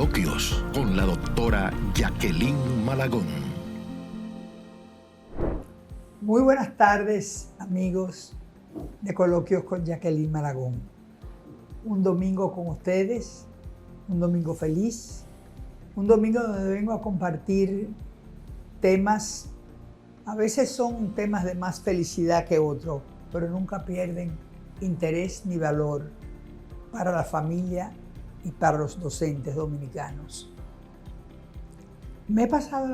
Coloquios con la doctora Jacqueline Malagón. Muy buenas tardes, amigos de Coloquios con Jacqueline Malagón. Un domingo con ustedes, un domingo feliz, un domingo donde vengo a compartir temas, a veces son temas de más felicidad que otros, pero nunca pierden interés ni valor para la familia y para los docentes dominicanos. Me he pasado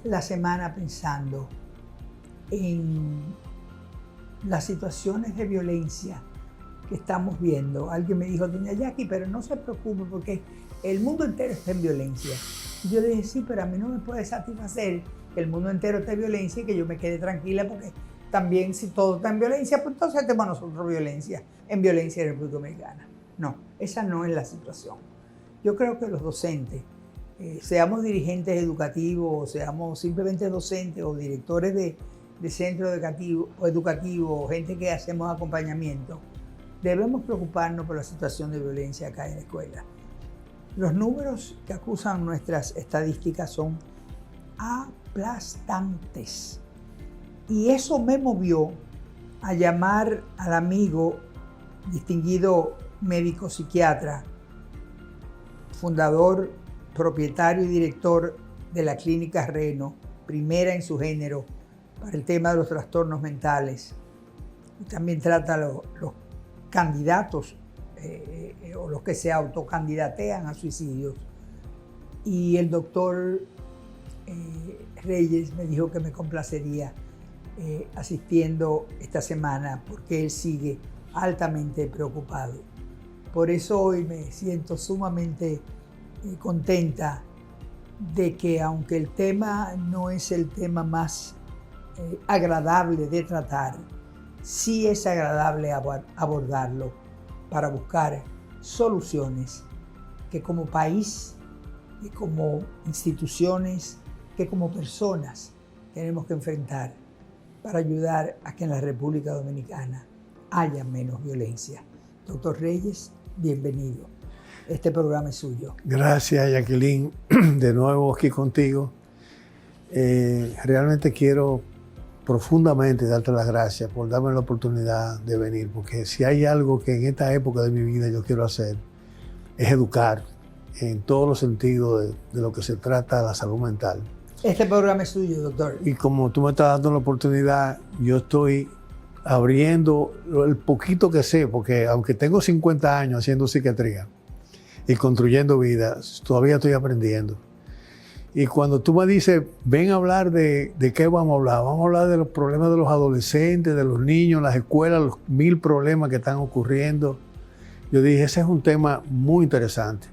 la semana pensando en las situaciones de violencia que estamos viendo. Alguien me dijo, doña Jackie, pero no se preocupe porque el mundo entero está en violencia. Y yo le dije, sí, pero a mí no me puede satisfacer que el mundo entero esté en violencia y que yo me quede tranquila porque también si todo está en violencia, pues entonces tenemos nosotros violencia en República Dominicana. No, esa no es la situación. Yo creo que los docentes, seamos dirigentes educativos, o seamos simplemente docentes o directores de centros educativos, o gente que hacemos acompañamiento, debemos preocuparnos por la situación de violencia acá en la escuela. Los números que acusan nuestras estadísticas son aplastantes. Y eso me movió a llamar al amigo distinguido médico psiquiatra, fundador, propietario y director de la Clínica Reno, primera en su género para el tema de los trastornos mentales. Y también trata los candidatos o los que se autocandidatean a suicidios. Y el doctor Reyes me dijo que me complacería asistiendo esta semana porque él sigue altamente preocupado. Por eso hoy me siento sumamente contenta de que aunque el tema no es el tema más agradable de tratar, sí es agradable abordarlo para buscar soluciones que como país, que como instituciones, que como personas tenemos que enfrentar para ayudar a que en la República Dominicana haya menos violencia. Doctor Reyes, bienvenido. Este programa es suyo. Gracias, Jacqueline. De nuevo aquí contigo. Realmente quiero profundamente darte las gracias por darme la oportunidad de venir, porque si hay algo que en esta época de mi vida yo quiero hacer, es educar en todos los sentidos de lo que se trata de la salud mental. Este programa es suyo, doctor. Y como tú me estás dando la oportunidad, yo estoy abriendo el poquito que sé, porque aunque tengo 50 años haciendo psiquiatría y construyendo vidas, todavía estoy aprendiendo. Y cuando tú me dices, ven a hablar de qué vamos a hablar de los problemas de los adolescentes, de los niños, las escuelas, los 1000 problemas que están ocurriendo. Yo dije, ese es un tema muy interesante.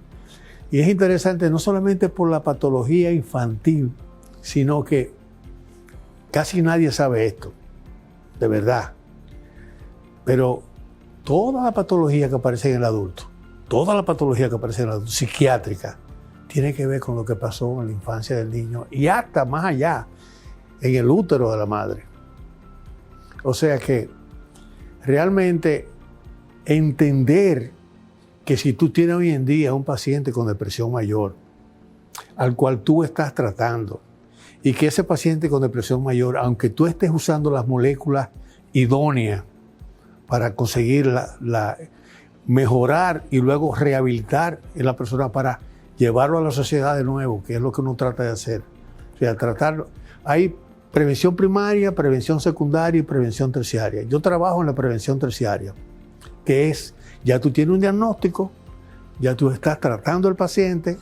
Y es interesante no solamente por la patología infantil, sino que casi nadie sabe esto, de verdad. Pero toda la patología que aparece en el adulto, psiquiátrica, tiene que ver con lo que pasó en la infancia del niño y hasta más allá, en el útero de la madre. O sea que realmente entender que si tú tienes hoy en día un paciente con depresión mayor, al cual tú estás tratando, y que ese paciente con depresión mayor, aunque tú estés usando las moléculas idóneas para conseguir mejorar y luego rehabilitar en la persona para llevarlo a la sociedad de nuevo, que es lo que uno trata de hacer. O sea, tratarlo. Hay prevención primaria, prevención secundaria y prevención terciaria. Yo trabajo en la prevención terciaria, que es, ya tú tienes un diagnóstico, ya tú estás tratando al paciente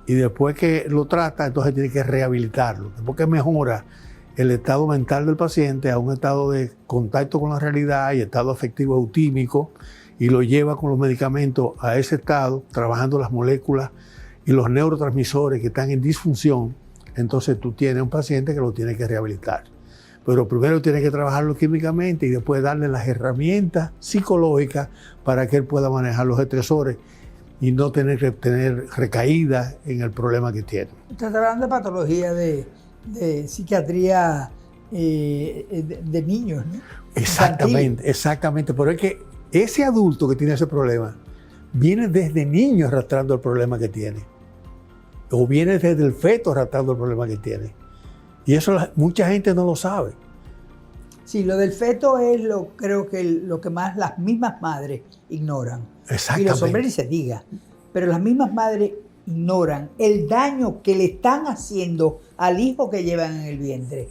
y después que lo trata, entonces tienes que rehabilitarlo. Después que mejora el estado mental del paciente a un estado de contacto con la realidad y estado afectivo eutímico y lo lleva con los medicamentos a ese estado, trabajando las moléculas y los neurotransmisores que están en disfunción, entonces tú tienes un paciente que lo tienes que rehabilitar. Pero primero tienes que trabajarlo químicamente y después darle las herramientas psicológicas para que él pueda manejar los estresores y no tener que tener recaídas en el problema que tiene. Usted está hablando de patología de psiquiatría de niños, ¿no? Exactamente, exactamente. Pero es que ese adulto que tiene ese problema viene desde niño arrastrando el problema que tiene. o viene desde el feto arrastrando el problema que tiene. Y eso mucha gente no lo sabe. Sí, lo del feto es creo que lo que más las mismas madres ignoran. Exactamente. Y los hombres ni se diga. Pero las mismas madres ignoran el daño que le están haciendo al hijo que llevan en el vientre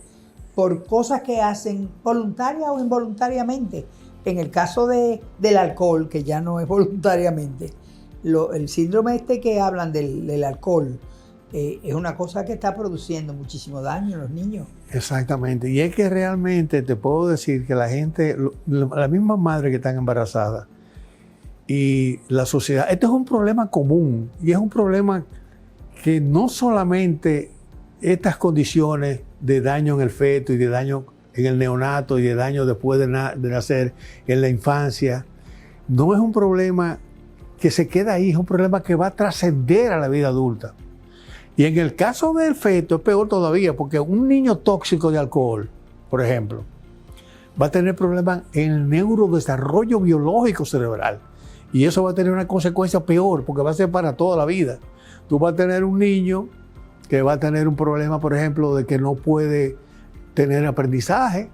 por cosas que hacen voluntaria o involuntariamente. En el caso del alcohol, que ya no es voluntariamente, el síndrome que hablan del alcohol es una cosa que está produciendo muchísimo daño en los niños. Exactamente. Y es que realmente te puedo decir que la gente, las mismas madres que están embarazadas y la sociedad, este es un problema común y es un problema que no solamente estas condiciones de daño en el feto y de daño en el neonato y de daño después de nacer en la infancia, no es un problema que se queda ahí, es un problema que va a trascender a la vida adulta. Y en el caso del feto es peor todavía, porque un niño tóxico de alcohol, por ejemplo, va a tener problemas en el neurodesarrollo biológico cerebral. Y eso va a tener una consecuencia peor, porque va a ser para toda la vida. Tú vas a tener un niño que va a tener un problema, por ejemplo, de que no puede tener aprendizaje,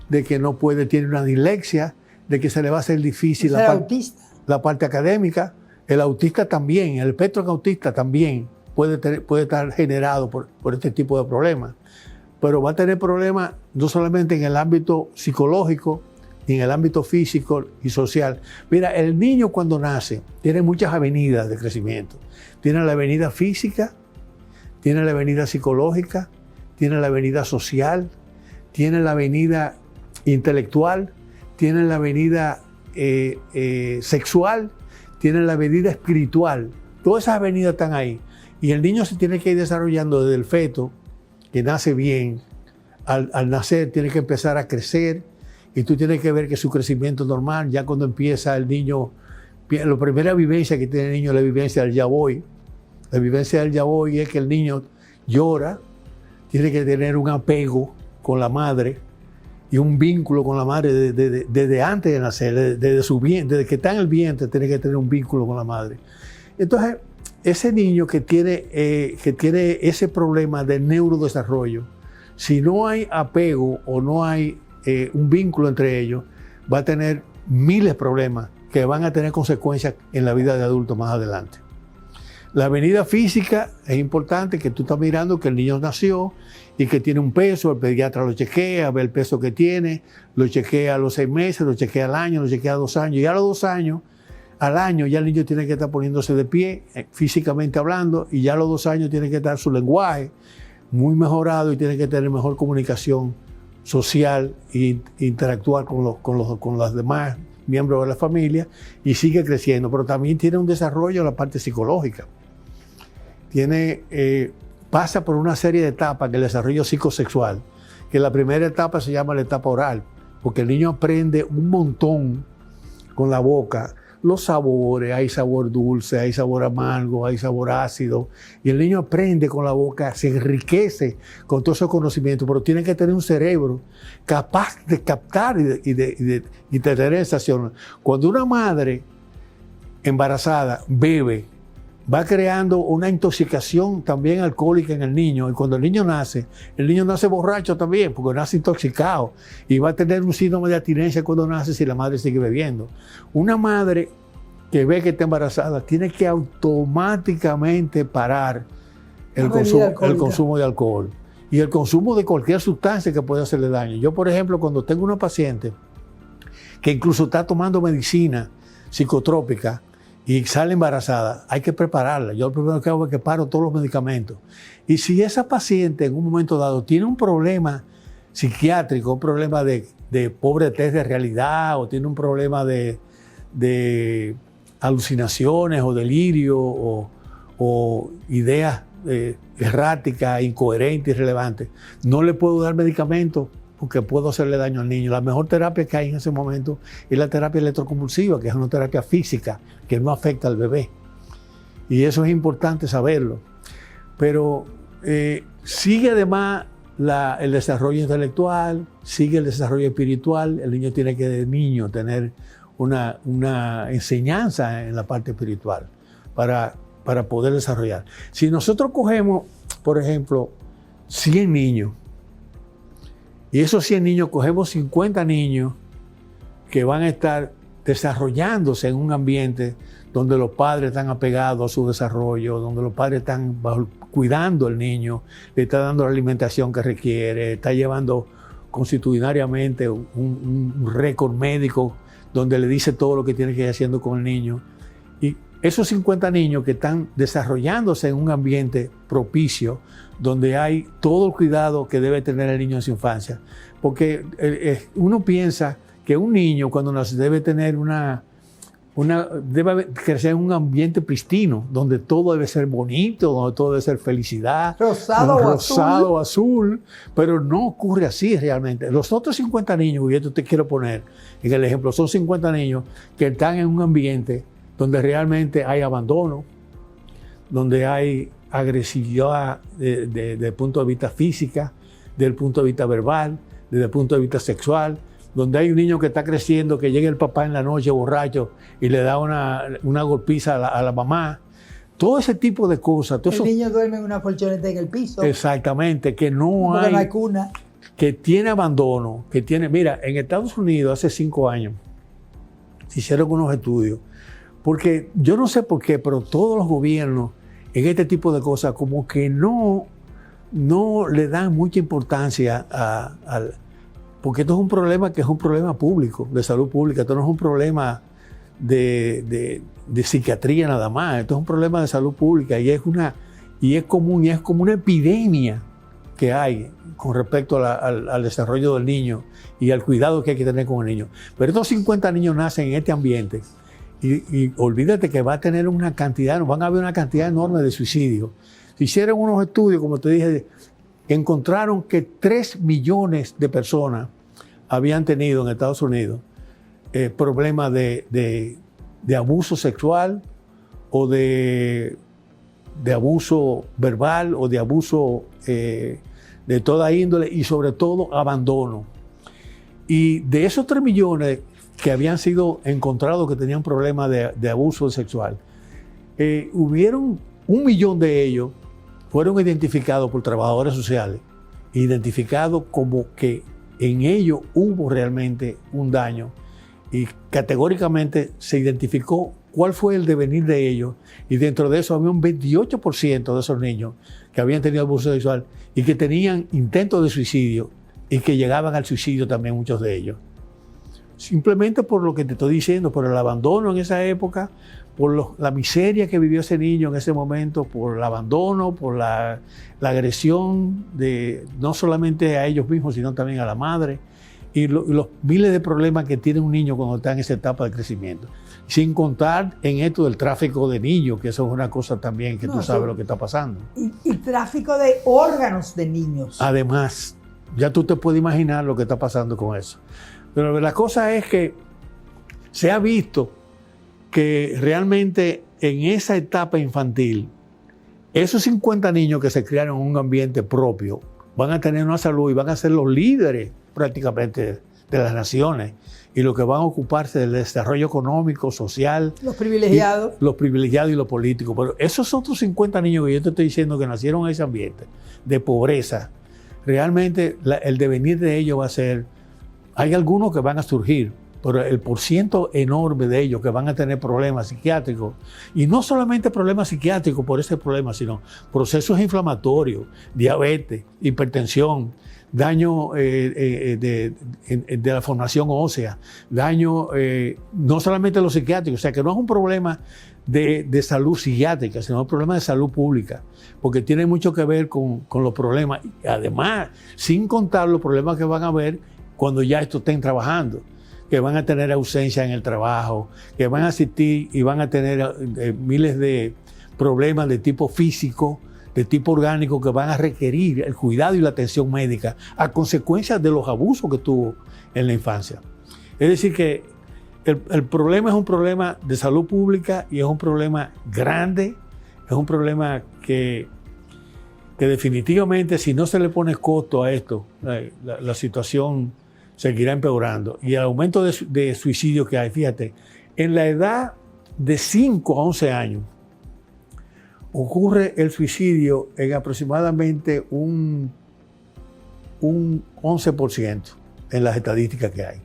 de que no puede, tiene una dislexia, de que se le va a hacer difícil la parte académica. El autista también, el espectro autista también puede estar generado por este tipo de problemas. Pero va a tener problemas no solamente en el ámbito psicológico, ni en el ámbito físico y social. Mira, el niño cuando nace tiene muchas avenidas de crecimiento. Tiene la avenida física, tiene la avenida psicológica, tiene la avenida social, tiene la avenida intelectual, tiene la avenida sexual, tiene la avenida espiritual. Todas esas avenidas están ahí. Y el niño se tiene que ir desarrollando desde el feto, que nace bien. Al nacer tiene que empezar a crecer y tú tienes que ver que su crecimiento es normal. Ya cuando empieza el niño, la primera vivencia que tiene el niño es la vivencia del ya voy. La vivencia del ya voy es que el niño llora, tiene que tener un apego con la madre y un vínculo con la madre desde antes de nacer, desde que está en el vientre, tiene que tener un vínculo con la madre. Entonces, ese niño que tiene ese problema de neurodesarrollo, si no hay apego o no hay un vínculo entre ellos, va a tener miles de problemas que van a tener consecuencias en la vida de adulto más adelante. La avenida física es importante, que tú estás mirando que el niño nació y que tiene un peso, el pediatra lo chequea, ve el peso que tiene, lo chequea a los 6 meses, lo chequea al año, lo chequea a 2 años, y a los 2 años, al año ya el niño tiene que estar poniéndose de pie, físicamente hablando, y ya a los 2 años tiene que estar su lenguaje muy mejorado y tiene que tener mejor comunicación social e interactuar con los demás miembros de la familia, y sigue creciendo, pero también tiene un desarrollo en la parte psicológica. Pasa por una serie de etapas que el desarrollo psicosexual, que la primera etapa se llama la etapa oral, porque el niño aprende un montón con la boca, los sabores, hay sabor dulce, hay sabor amargo, hay sabor ácido, y el niño aprende con la boca, se enriquece con todos esos conocimientos, pero tiene que tener un cerebro capaz de captar y de tener sensaciones. Cuando una madre embarazada bebe, va creando una intoxicación también alcohólica en el niño, y cuando el niño nace borracho también, porque nace intoxicado, y va a tener un síndrome de abstinencia cuando nace si la madre sigue bebiendo. Una madre que ve que está embarazada tiene que automáticamente parar el consumo de alcohol y el consumo de cualquier sustancia que pueda hacerle daño. Yo, por ejemplo, cuando tengo una paciente que incluso está tomando medicina psicotrópica y sale embarazada, hay que prepararla. Yo lo primero que hago es que paro todos los medicamentos. Y si esa paciente en un momento dado tiene un problema psiquiátrico, un problema de pobretez de realidad, o tiene un problema de alucinaciones o delirio o ideas erráticas, incoherentes, irrelevantes, no le puedo dar medicamentos porque puedo hacerle daño al niño. La mejor terapia que hay en ese momento es la terapia electroconvulsiva, que es una terapia física que no afecta al bebé. Y eso es importante saberlo. Pero sigue además el desarrollo intelectual, sigue el desarrollo espiritual. El niño tiene que de niño tener una enseñanza en la parte espiritual para para poder desarrollar. Si nosotros cogemos, por ejemplo, 100 niños, y esos 100 niños cogemos 50 niños que van a estar desarrollándose en un ambiente donde los padres están apegados a su desarrollo, donde los padres están cuidando al niño, le está dando la alimentación que requiere, está llevando constitucionariamente un récord médico donde le dice todo lo que tiene que ir haciendo con el niño. Y esos 50 niños que están desarrollándose en un ambiente propicio, donde hay todo el cuidado que debe tener el niño en su infancia. Porque uno piensa que un niño cuando nace debe tener debe crecer en un ambiente pristino, donde todo debe ser bonito, donde todo debe ser felicidad, rosado o azul, pero no ocurre así realmente. Los otros 50 niños, y esto te quiero poner en el ejemplo, son 50 niños que están en un ambiente donde realmente hay abandono, donde hay agresividad desde el punto de vista física, desde el punto de vista verbal, desde el punto de vista sexual, donde hay un niño que está creciendo, que llega el papá en la noche borracho y le da una golpiza a la mamá. Todo ese tipo de cosas. El niño duerme en una colchoneta en el piso. Exactamente, que no hay cuna. Que tiene abandono, que tiene... Mira, en Estados Unidos hace 5 años se hicieron unos estudios, porque yo no sé por qué, pero todos los gobiernos en este tipo de cosas como que no le dan mucha importancia al... Porque esto es un problema que es un problema público, de salud pública. Esto no es un problema de psiquiatría nada más. Esto es un problema de salud pública y es como una epidemia que hay con respecto al desarrollo del niño y al cuidado que hay que tener con el niño. Pero estos 50 niños nacen en este ambiente y olvídate que van a haber una cantidad enorme de suicidios. Se hicieron unos estudios, como te dije, encontraron que 3 millones de personas habían tenido en Estados Unidos problemas de abuso sexual o de abuso verbal o de abuso de toda índole y sobre todo abandono. Y de esos 3 millones que habían sido encontrados que tenían problemas de abuso sexual, hubieron 1 millón de ellos fueron identificados por trabajadores sociales, identificados como que en ellos hubo realmente un daño y categóricamente se identificó cuál fue el devenir de ellos y dentro de eso había un 28% de esos niños que habían tenido abuso sexual y que tenían intentos de suicidio y que llegaban al suicidio también muchos de ellos. Simplemente por lo que te estoy diciendo, por el abandono en esa época, por la miseria que vivió ese niño en ese momento, por el abandono, por la agresión no solamente a ellos mismos, sino también a la madre, y los miles de problemas que tiene un niño cuando está en esa etapa de crecimiento. Sin contar en esto del tráfico de niños, que eso es una cosa también que tú sabes lo que está pasando. Y tráfico de órganos de niños. Además, ya tú te puedes imaginar lo que está pasando con eso. Pero la cosa es que se ha visto que realmente en esa etapa infantil, esos 50 niños que se criaron en un ambiente propio van a tener una salud y van a ser los líderes prácticamente de las naciones y los que van a ocuparse del desarrollo económico, social. Los privilegiados. Los privilegiados y los políticos. Pero esos otros 50 niños que yo te estoy diciendo que nacieron en ese ambiente de pobreza, realmente el devenir de ellos va a ser... Hay algunos que van a surgir, pero el porciento enorme de ellos que van a tener problemas psiquiátricos, y no solamente problemas psiquiátricos por ese problema, sino procesos inflamatorios, diabetes, hipertensión, daño de la formación ósea, daño no solamente de los psiquiátricos, o sea que no es un problema de salud psiquiátrica, sino un problema de salud pública, porque tiene mucho que ver con los problemas, y además, sin contar los problemas que van a haber cuando ya estos estén trabajando, que van a tener ausencia en el trabajo, que van a asistir y van a tener miles de problemas de tipo físico, de tipo orgánico, que van a requerir el cuidado y la atención médica a consecuencia de los abusos que tuvo en la infancia. Es decir, que el problema es un problema de salud pública y es un problema grande, es un problema que definitivamente si no se le pone costo a esto, la situación seguirá empeorando. Y el aumento de suicidio que hay, fíjate, en la edad de 5 a 11 años, ocurre el suicidio en aproximadamente un 11% en las estadísticas que hay.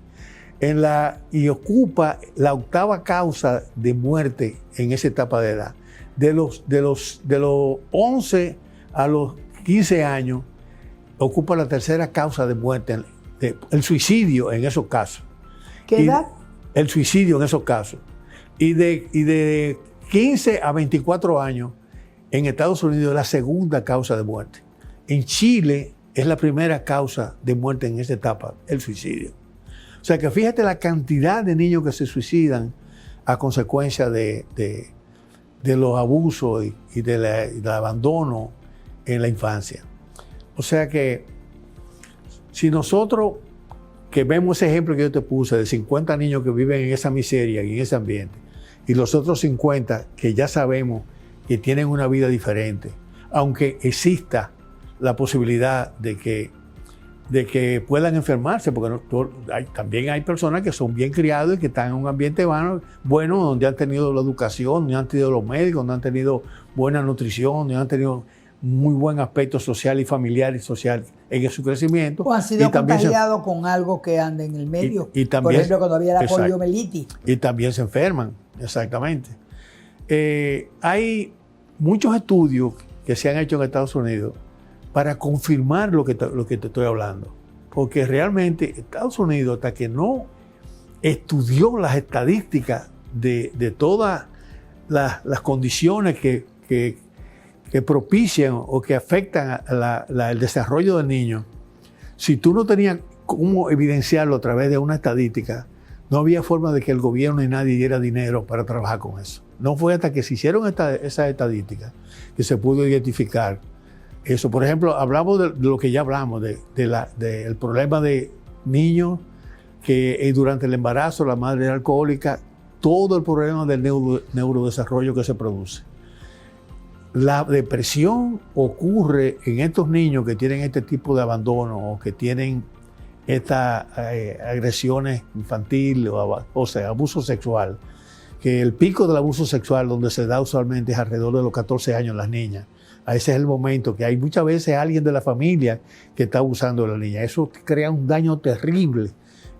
Y ocupa la 8ª causa de muerte en esa etapa de edad. De los 11 a los 15 años, ocupa la 3ª causa de muerte, el suicidio en esos casos. ¿Qué edad? El suicidio en esos casos. Y de 15 a 24 años, en Estados Unidos es la 2ª causa de muerte. En Chile es la 1ª causa de muerte en esta etapa, el suicidio. O sea que fíjate la cantidad de niños que se suicidan a consecuencia de los abusos y del abandono en la infancia. O sea que si nosotros que vemos ese ejemplo que yo te puse de 50 niños que viven en esa miseria y en ese ambiente, y los otros 50 que ya sabemos que tienen una vida diferente, aunque exista la posibilidad de que puedan enfermarse, porque también hay personas que son bien criados y que están en un ambiente bueno, donde han tenido la educación, donde han tenido los médicos, donde han tenido buena nutrición, donde han tenido muy buen aspecto social y familiar y social en su crecimiento. O han sido contagiados con algo que anda en el medio. Y también, por ejemplo, cuando había la poliomielitis. Y también se enferman, exactamente. Hay muchos estudios que se han hecho en Estados Unidos para confirmar lo que te estoy hablando. Porque realmente Estados Unidos, hasta que no estudió las estadísticas de todas las condiciones que propician o que afectan el desarrollo del niño, si tú no tenías cómo evidenciarlo a través de una estadística, no había forma de que el gobierno ni nadie diera dinero para trabajar con eso. No fue hasta que se hicieron esas estadísticas que se pudo identificar eso. Por ejemplo, hablamos de lo que ya hablamos, del problema de niños que durante el embarazo la madre era alcohólica, todo el problema del neurodesarrollo que se produce. La depresión ocurre en estos niños que tienen este tipo de abandono o que tienen estas agresiones infantiles, o sea, abuso sexual, que el pico del abuso sexual donde se da usualmente es alrededor de los 14 años en las niñas. Ese es el momento que hay muchas veces alguien de la familia que está abusando de la niña. Eso crea un daño terrible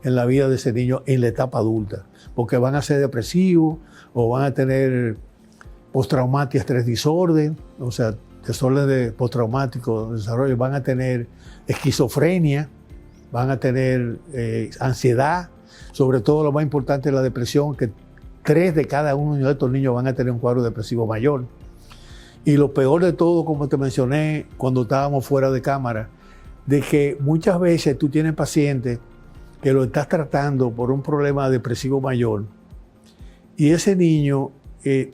en la vida de ese niño en la etapa adulta, porque van a ser depresivos o van a tener postraumática estrés desorden, o sea, desorden de postraumático de desarrollo, van a tener esquizofrenia, van a tener ansiedad, sobre todo lo más importante es la depresión, que 3 de cada uno de estos niños van a tener un cuadro depresivo mayor. Y lo peor de todo, como te mencioné cuando estábamos fuera de cámara, de que muchas veces tú tienes pacientes que lo estás tratando por un problema depresivo mayor y ese niño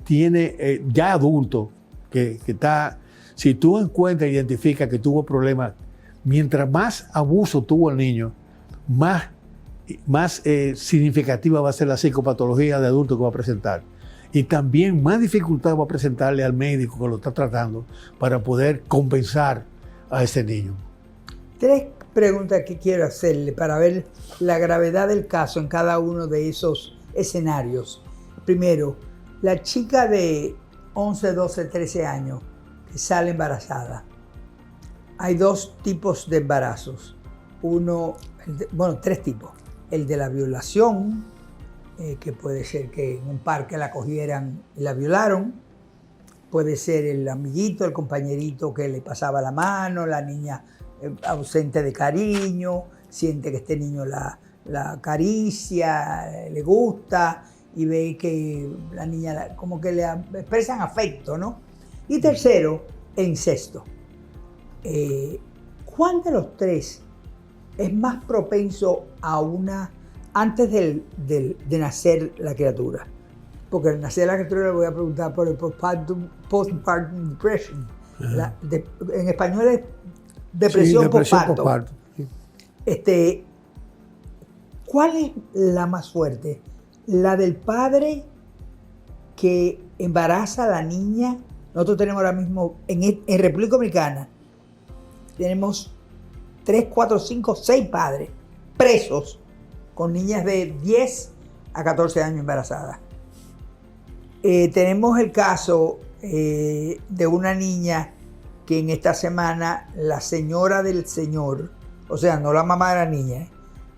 tiene ya adulto, que está, si tú encuentras e identificas que tuvo problemas, mientras más abuso tuvo el niño, más significativa va a ser la psicopatología de adulto que va a presentar. Y también más dificultad va a presentarle al médico que lo está tratando para poder compensar a ese niño. 3 preguntas que quiero hacerle para ver la gravedad del caso en cada uno de esos escenarios. Primero, la chica de 11, 12, 13 años que sale embarazada. Hay 2 tipos de embarazos. 3 tipos. El de la violación, que puede ser que en un parque la cogieran y la violaron. Puede ser el amiguito, el compañerito que le pasaba la mano, la niña ausente de cariño, siente que este niño la acaricia, le gusta y ve que la niña como que le expresan afecto, ¿no? Y tercero, el incesto. ¿Cuál de los 3 es más propenso a antes de nacer la criatura? Porque al nacer la criatura le voy a preguntar por el postpartum depression. En español es depresión postparto. Sí. ¿Cuál es la más fuerte? ¿La del padre que embaraza a la niña? Nosotros tenemos ahora mismo en República Dominicana, tenemos 3, 4, 5, 6 padres presos con niñas de 10 a 14 años embarazadas. Tenemos el caso de una niña que en esta semana la señora del señor, o sea, no la mamá de la niña,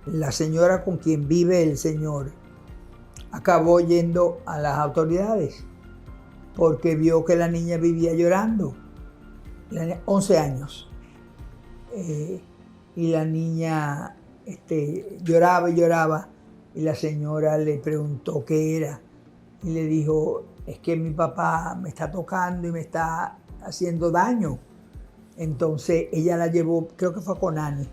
la señora con quien vive el señor, acabó yendo a las autoridades porque vio que la niña vivía llorando. 11 años. Y la niña lloraba y lloraba, y la señora le preguntó qué era y le dijo: es que mi papá me está tocando y me está haciendo daño. Entonces ella la llevó, creo que fue con Conani,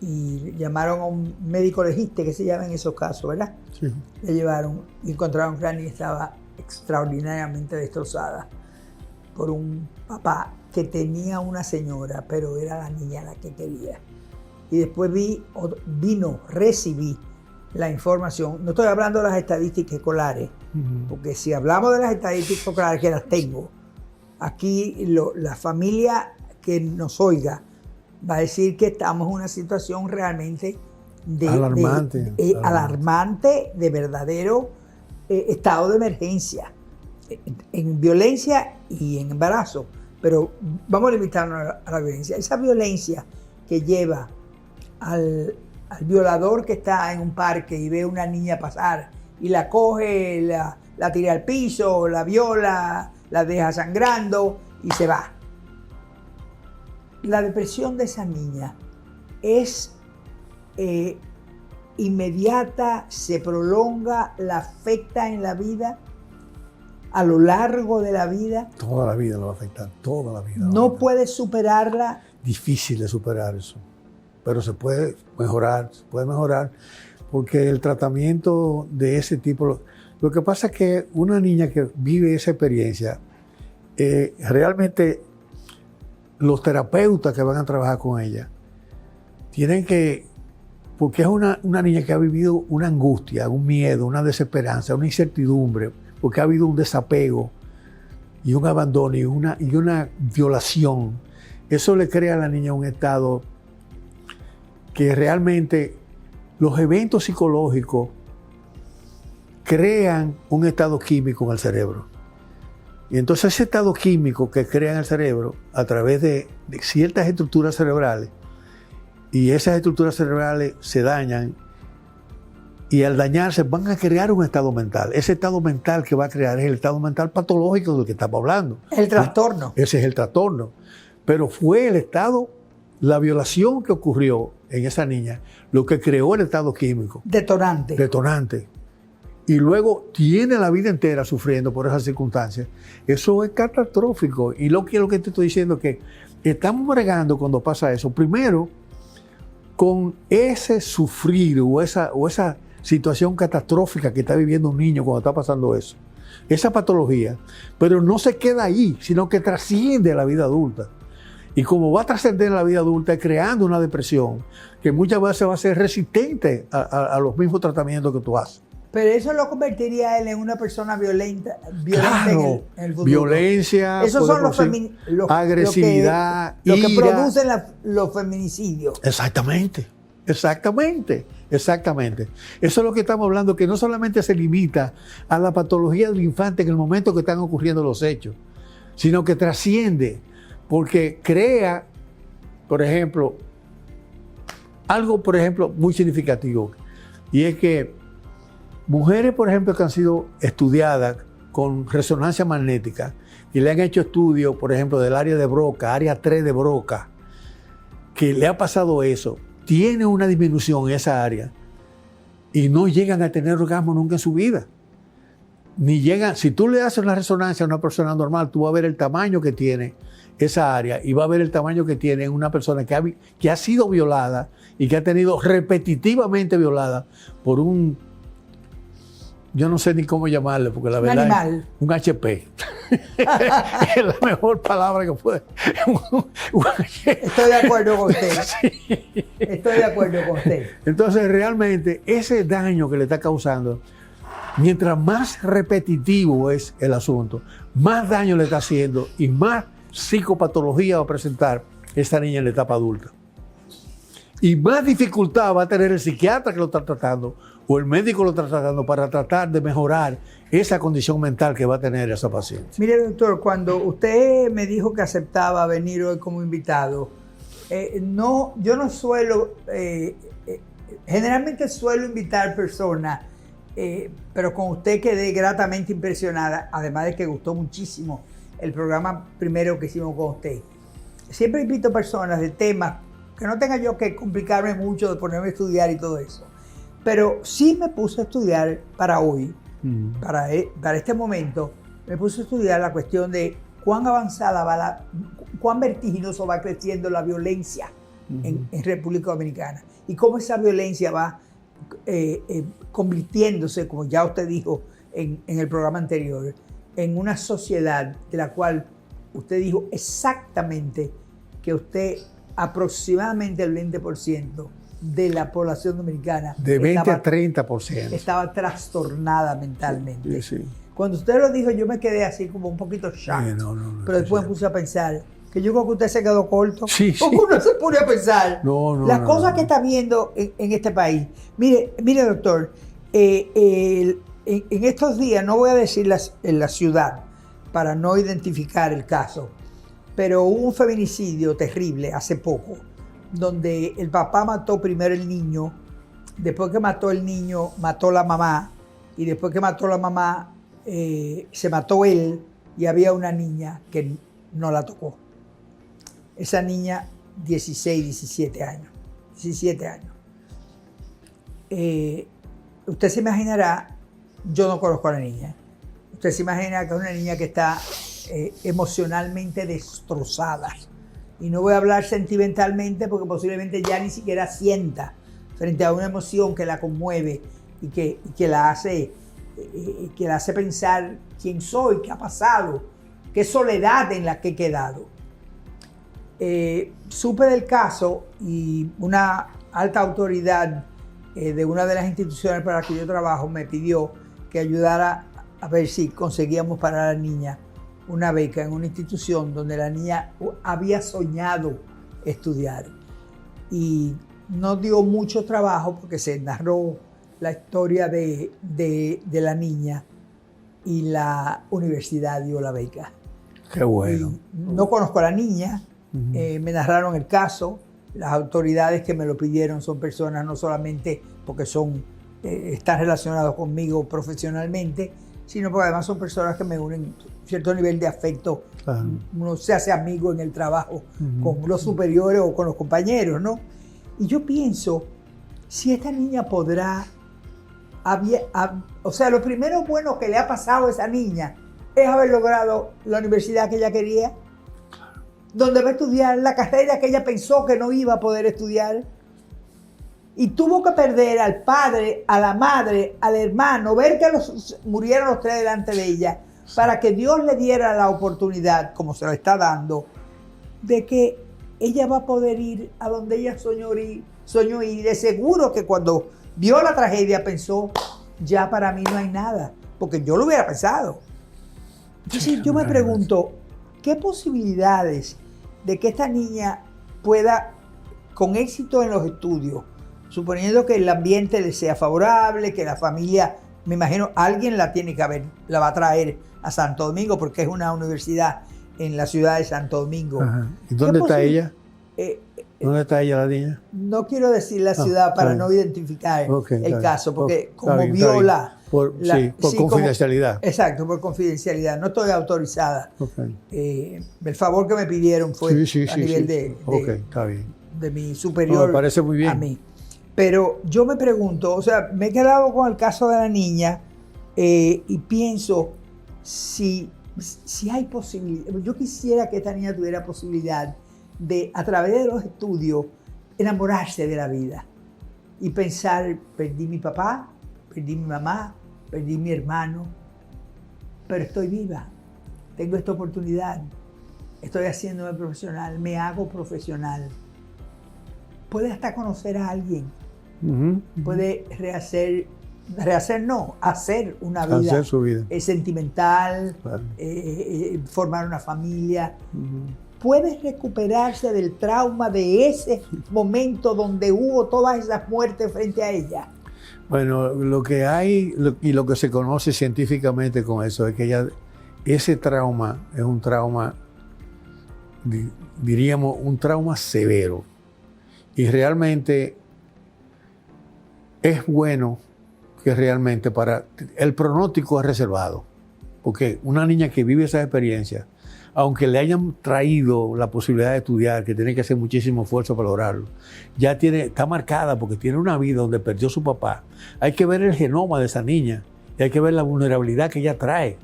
y llamaron a un médico legista, que se llama en esos casos, ¿verdad? Sí. Le llevaron y encontraron que la niña estaba extraordinariamente destrozada por un papá que tenía una señora, pero era la niña la que quería. Y después recibí la información. No estoy hablando de las estadísticas escolares, porque si hablamos de las estadísticas escolares, que las tengo, aquí la familia que nos oiga va a decir que estamos en una situación realmente alarmante, de verdadero estado de emergencia, en violencia y en embarazo. Pero vamos a limitarnos a la violencia. Esa violencia que lleva al violador que está en un parque y ve a una niña pasar y la coge, la tira al piso, la viola, la deja sangrando y se va. La depresión de esa niña es inmediata, se prolonga, la afecta en la vida, a lo largo de la vida. Toda la vida lo va a afectar, toda la vida. No puede superarla. Difícil de superar eso, pero se puede mejorar, porque el tratamiento de ese tipo, lo que pasa es que una niña que vive esa experiencia, realmente los terapeutas que van a trabajar con ella tienen que, porque es una niña que ha vivido una angustia, un miedo, una desesperanza, una incertidumbre, porque ha habido un desapego y un abandono y una violación. Eso le crea a la niña un estado que realmente los eventos psicológicos crean un estado químico en el cerebro. Y entonces ese estado químico que crea en el cerebro a través de ciertas estructuras cerebrales, y esas estructuras cerebrales se dañan, y al dañarse van a crear un estado mental. Ese estado mental que va a crear es el estado mental patológico del que estamos hablando. El trastorno. Ese es el trastorno. Pero fue el estado, la violación que ocurrió en esa niña, lo que creó el estado químico. Detonante. Y luego tiene la vida entera sufriendo por esas circunstancias. Eso es catastrófico. Y lo que te estoy diciendo es que estamos bregando cuando pasa eso, primero, con ese sufrir o esa situación catastrófica que está viviendo un niño cuando está pasando eso, esa patología, pero no se queda ahí, sino que trasciende a la vida adulta. Y como va a trascender a la vida adulta, creando una depresión que muchas veces va a ser resistente a los mismos tratamientos que tú haces. Pero eso lo convertiría a él en una persona violenta Claro, en el futuro. Violencia, esos son agresividad, lo que ira. producen los feminicidios. Exactamente. Eso es lo que estamos hablando, que no solamente se limita a la patología del infante en el momento que están ocurriendo los hechos, sino que trasciende, porque crea, por ejemplo, algo, muy significativo, y es que mujeres, por ejemplo, que han sido estudiadas con resonancia magnética y le han hecho estudios, por ejemplo, del área de Broca, área 3 de Broca, que le ha pasado eso, tiene una disminución en esa área y no llegan a tener orgasmo nunca en su vida. Ni llegan, si tú le haces una resonancia a una persona normal, tú vas a ver el tamaño que tiene esa área y vas a ver el tamaño que tiene una persona que ha sido violada y que ha tenido repetitivamente violada por un, yo no sé ni cómo llamarle, porque la verdad animal. Es un HP. Es la mejor palabra que puede. Estoy de acuerdo con usted. Sí. Estoy de acuerdo con usted. Entonces, realmente, ese daño que le está causando, mientras más repetitivo es el asunto, más daño le está haciendo y más psicopatología va a presentar esta niña en la etapa adulta. Y más dificultad va a tener el psiquiatra que lo está tratando o el médico lo está tratando para tratar de mejorar esa condición mental que va a tener esa paciente. Mire, doctor, cuando usted me dijo que aceptaba venir hoy como invitado, yo no suelo, generalmente suelo invitar personas, pero con usted quedé gratamente impresionada, además de que gustó muchísimo el programa primero que hicimos con usted. Siempre invito personas de temas que no tenga yo que complicarme mucho de ponerme a estudiar y todo eso. Pero sí me puse a estudiar para hoy, para este momento, me puse a estudiar la cuestión de cuán avanzada cuán vertiginoso va creciendo la violencia en República Dominicana y cómo esa violencia va convirtiéndose, como ya usted dijo en el programa anterior, en una sociedad de la cual usted dijo exactamente que usted aproximadamente el 20% de la población dominicana de 20 a 30% estaba trastornada mentalmente. Sí, sí. Cuando usted lo dijo, yo me quedé así como un poquito shock. Pero después me puse a pensar que yo creo que usted se quedó corto. Sí, porque uno se pone a pensar las cosas que está viendo en este país. Mire, doctor, en estos días, no voy a decir en la ciudad para no identificar el caso, pero hubo un feminicidio terrible hace poco, donde el papá mató primero el niño, después que mató el niño, mató la mamá, y después que mató la mamá, se mató él, y había una niña que no la tocó. Esa niña, 16, 17 años. Usted se imaginará, yo no conozco a la niña, usted se imagina que es una niña que está emocionalmente destrozada. Y no voy a hablar sentimentalmente porque posiblemente ya ni siquiera sienta frente a una emoción que la conmueve y que la hace pensar quién soy, qué ha pasado, qué soledad en la que he quedado. Supe del caso y una alta autoridad de una de las instituciones para las que yo trabajo me pidió que ayudara a ver si conseguíamos para la niña una beca en una institución donde la niña había soñado estudiar. Y no dio mucho trabajo porque se narró la historia de la niña y la universidad dio la beca. Qué bueno. Y no conozco a la niña, me narraron el caso. Las autoridades que me lo pidieron son personas no solamente porque están relacionados conmigo profesionalmente, sino porque además son personas que me unen cierto nivel de afecto. Claro. Uno se hace amigo en el trabajo con los superiores o con los compañeros, ¿no? Y yo pienso, si esta niña podrá... o sea, lo primero bueno que le ha pasado a esa niña es haber logrado la universidad que ella quería, donde va a estudiar la carrera que ella pensó que no iba a poder estudiar. Y tuvo que perder al padre, a la madre, al hermano, ver que murieron los tres delante de ella, para que Dios le diera la oportunidad, como se lo está dando, de que ella va a poder ir a donde ella soñó ir. Y de seguro que cuando vio la tragedia pensó, ya para mí no hay nada, porque yo lo hubiera pensado. Entonces yo me pregunto, ¿qué posibilidades de que esta niña pueda, con éxito en los estudios, suponiendo que el ambiente le sea favorable, que la familia, me imagino, alguien la va a traer a Santo Domingo porque es una universidad en la ciudad de Santo Domingo? Ajá. ¿Y dónde está ella? ¿Dónde está ella, la niña? No quiero decir la ciudad para no identificar el caso, porque como viola... Por confidencialidad. Exacto, por confidencialidad. No estoy autorizada. El favor que me pidieron fue a nivel de mi superior. Me parece muy bien. A mí. Pero yo me pregunto, o sea, me he quedado con el caso de la niña y pienso si hay posibilidad. Yo quisiera que esta niña tuviera posibilidad de, a través de los estudios, enamorarse de la vida y pensar, perdí mi papá, perdí mi mamá, perdí mi hermano, pero estoy viva, tengo esta oportunidad, estoy haciéndome profesional, me hago profesional. Puede hasta conocer a alguien, puede hacer una vida, hacer su vida. Sentimental, Claro. Formar una familia. Puede recuperarse del trauma de ese momento donde hubo todas esas muertes frente a ella. Bueno, lo que hay y lo que se conoce científicamente con eso es que ese trauma es un trauma, diríamos, un trauma severo. Y realmente es bueno que realmente el pronóstico es reservado. Porque una niña que vive esa experiencia, aunque le hayan traído la posibilidad de estudiar, que tiene que hacer muchísimo esfuerzo para lograrlo, está marcada porque tiene una vida donde perdió su papá. Hay que ver el genoma de esa niña y hay que ver la vulnerabilidad que ella trae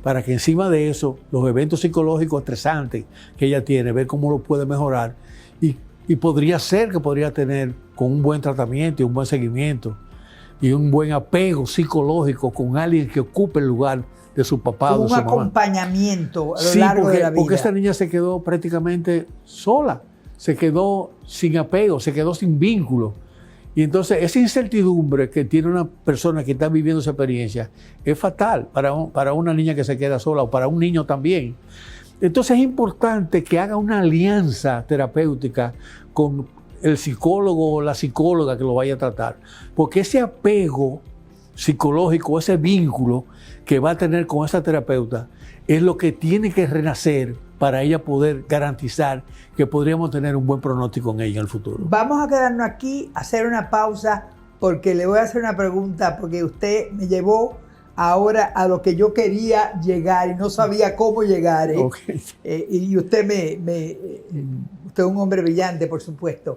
para que encima de eso, los eventos psicológicos estresantes que ella tiene, ver cómo lo puede mejorar y podría ser que podría tener con un buen tratamiento y un buen seguimiento y un buen apego psicológico con alguien que ocupe el lugar de su papá o de su mamá. Un acompañamiento a lo largo de la vida. Porque esta niña se quedó prácticamente sola, se quedó sin apego, se quedó sin vínculo. Y entonces esa incertidumbre que tiene una persona que está viviendo esa experiencia es fatal para una niña que se queda sola o para un niño también. Entonces es importante que haga una alianza terapéutica con el psicólogo o la psicóloga que lo vaya a tratar. Porque ese apego psicológico, ese vínculo que va a tener con esa terapeuta es lo que tiene que renacer para ella poder garantizar que podríamos tener un buen pronóstico en ella en el futuro. Vamos a quedarnos aquí, hacer una pausa, porque le voy a hacer una pregunta, porque usted me llevó ahora a lo que yo quería llegar y no sabía cómo llegar. Okay. Y usted usted es un hombre brillante, por supuesto.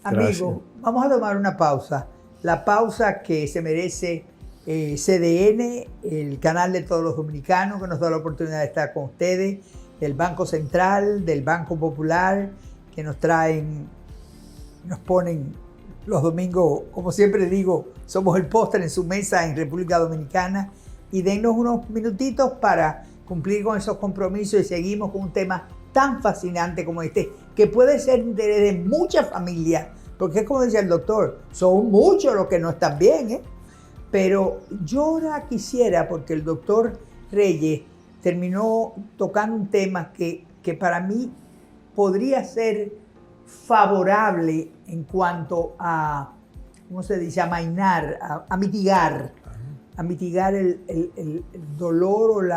Amigo, vamos a tomar una pausa. La pausa que se merece CDN, el canal de todos los dominicanos, que nos da la oportunidad de estar con ustedes, del Banco Central, del Banco Popular, que nos ponen los domingos, como siempre digo, somos el postre en su mesa en República Dominicana, y dennos unos minutitos para cumplir con esos compromisos y seguimos con un tema tan fascinante como este, que puede ser de interés de muchas familias, porque es como decía el doctor, son muchos los que no están bien, Pero yo ahora quisiera, porque el doctor Reyes terminó tocando un tema que para mí podría ser favorable en cuanto a, ¿cómo se dice?, amainar, a mitigar el dolor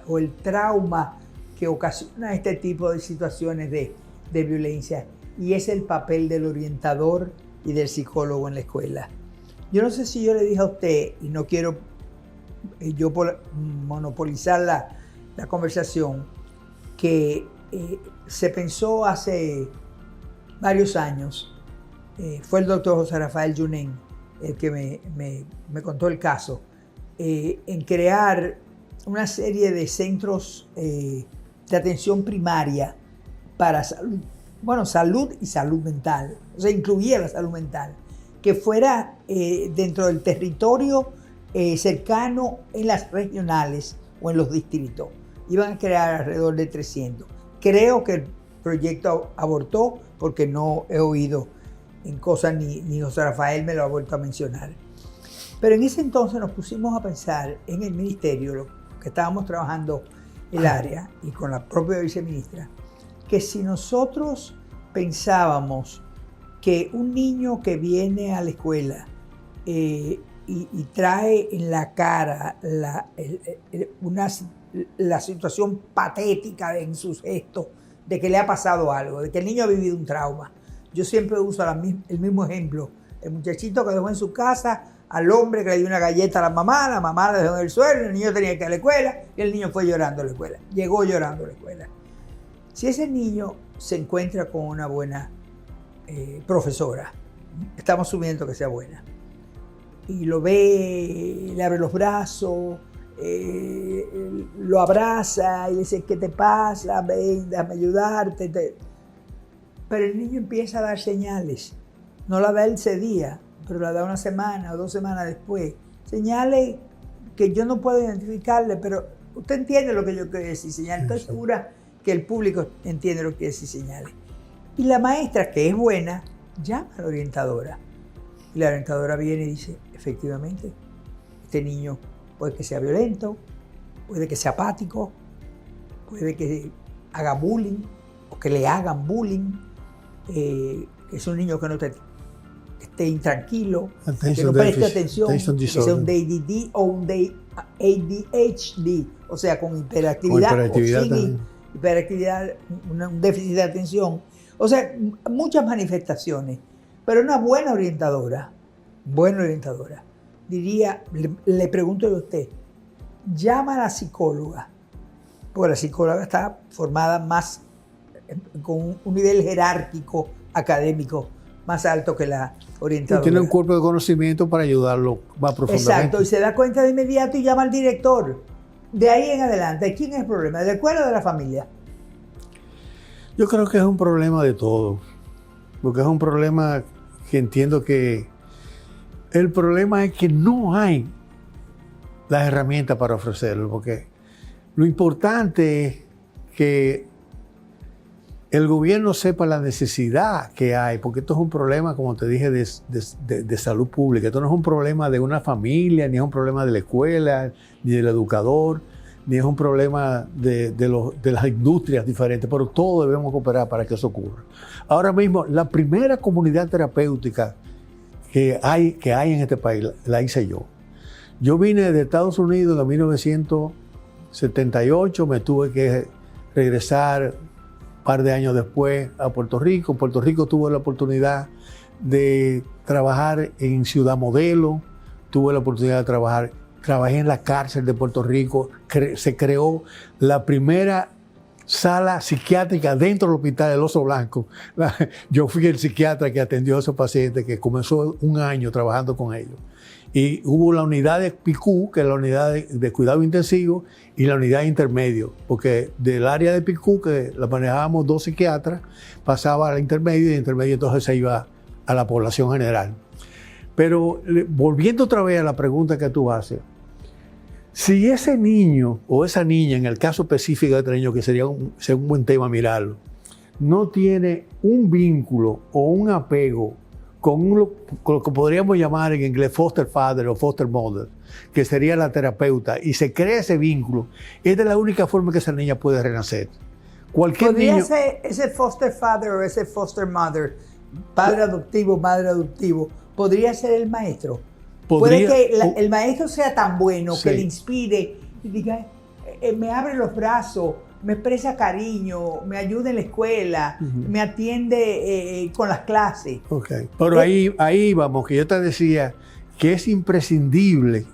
o el trauma que ocasiona este tipo de situaciones de violencia, y es el papel del orientador y del psicólogo en la escuela. Yo no sé si yo le dije a usted, y no quiero yo monopolizar la conversación, que se pensó hace varios años, fue el doctor José Rafael Junén el que me contó el caso, en crear una serie de centros de atención primaria para salud y salud mental, o sea, incluía la salud mental, que fuera dentro del territorio cercano en las regionales o en los distritos. Iban a crear alrededor de 300. Creo que el proyecto abortó porque no he oído en cosas, ni José Rafael me lo ha vuelto a mencionar. Pero en ese entonces nos pusimos a pensar en el ministerio, lo que estábamos trabajando el área y con la propia viceministra, que si nosotros pensábamos que un niño que viene a la escuela y trae en la cara la situación patética en sus gestos de que le ha pasado algo, de que el niño ha vivido un trauma. Yo siempre uso el mismo ejemplo. El muchachito que dejó en su casa al hombre que le dio una galleta a la mamá la dejó en el suelo, el niño tenía que ir a la escuela y el niño fue llorando a la escuela. Llegó llorando a la escuela. Si ese niño se encuentra con una buena profesora, estamos asumiendo que sea buena, y lo ve, le abre los brazos, lo abraza y le dice, ¿qué te pasa? Ven, déjame ayudarte. Pero el niño empieza a dar señales. No la da ese día, pero la da una semana o 2 semanas después. Señales que yo no puedo identificarle, pero usted entiende lo que yo quiero decir, señales. Estoy segura que el público entiende lo que quiere decir señales. Y la maestra, que es buena, llama a la orientadora. Y la orientadora viene y dice, efectivamente, este niño puede que sea violento, puede que sea apático, puede que haga bullying o que le hagan bullying. Es un niño que no está esté intranquilo, que Attention no preste deficit, atención, attention que sea un ADD o un ADHD, o sea, con hiperactividad, Con hiperactividad o sin también. hiperactividad, un déficit de atención. O sea, muchas manifestaciones, pero una buena orientadora, diría, le pregunto a usted, llama a la psicóloga, porque la psicóloga está formada más con un nivel jerárquico académico más alto que la orientadora. Tiene un cuerpo de conocimiento para ayudarlo más profundamente. Exacto, y se da cuenta de inmediato y llama al director. De ahí en adelante, ¿quién es el problema? ¿De la escuela o de la familia? Yo creo que es un problema de todo, porque es un problema que entiendo que el problema es que no hay las herramientas para ofrecerlo, porque lo importante es que el gobierno sepa la necesidad que hay, porque esto es un problema, como te dije, de salud pública. Esto no es un problema de una familia, ni es un problema de la escuela, ni del educador, ni es un problema de las industrias diferentes, pero todos debemos cooperar para que eso ocurra. Ahora mismo, la primera comunidad terapéutica que hay en este país la hice yo. Yo vine de Estados Unidos en 1978, me tuve que regresar un par de años después a Puerto Rico. En Puerto Rico tuve la oportunidad de trabajar en Ciudad Modelo, tuve la oportunidad de trabajé en la cárcel de Puerto Rico, se creó la primera sala psiquiátrica dentro del hospital del Oso Blanco. Yo fui el psiquiatra que atendió a esos pacientes, que comenzó un año trabajando con ellos. Y hubo la unidad de PICU, que es la unidad de cuidado intensivo, y la unidad intermedio, porque del área de PICU, que la manejábamos 2 psiquiatras, pasaba al intermedio, y el intermedio entonces se iba a la población general. Pero volviendo otra vez a la pregunta que tú haces, si ese niño o esa niña, en el caso específico de este niño, que sería un buen tema mirarlo, no tiene un vínculo o un apego con lo que podríamos llamar en inglés foster father o foster mother, que sería la terapeuta, y se crea ese vínculo, es de la única forma que esa niña puede renacer. Cualquier ¿Podría niño... ser ese foster father o ese foster mother, padre adoptivo, madre adoptivo, podría ser el maestro? Puede que el maestro sea tan bueno, sí, que le inspire y diga, me abre los brazos, me expresa cariño, me ayuda en la escuela, me atiende con las clases. Okay. Pero ahí vamos, que yo te decía que es imprescindible,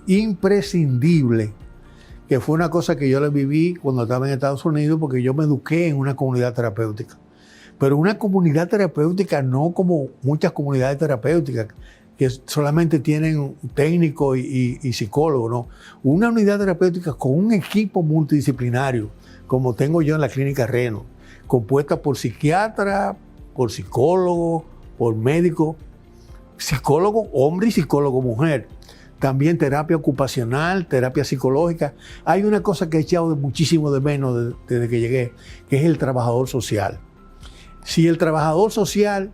que fue una cosa que yo le viví cuando estaba en Estados Unidos, porque yo me eduqué en una comunidad terapéutica. Pero una comunidad terapéutica no como muchas comunidades terapéuticas, que solamente tienen técnico y psicólogo, ¿no? Una unidad terapéutica con un equipo multidisciplinario, como tengo yo en la Clínica Reno, compuesta por psiquiatra, por psicólogo, por médico, psicólogo hombre y psicólogo mujer. También terapia ocupacional, terapia psicológica. Hay una cosa que he echado muchísimo de menos desde que llegué, que es el trabajador social. Si el trabajador social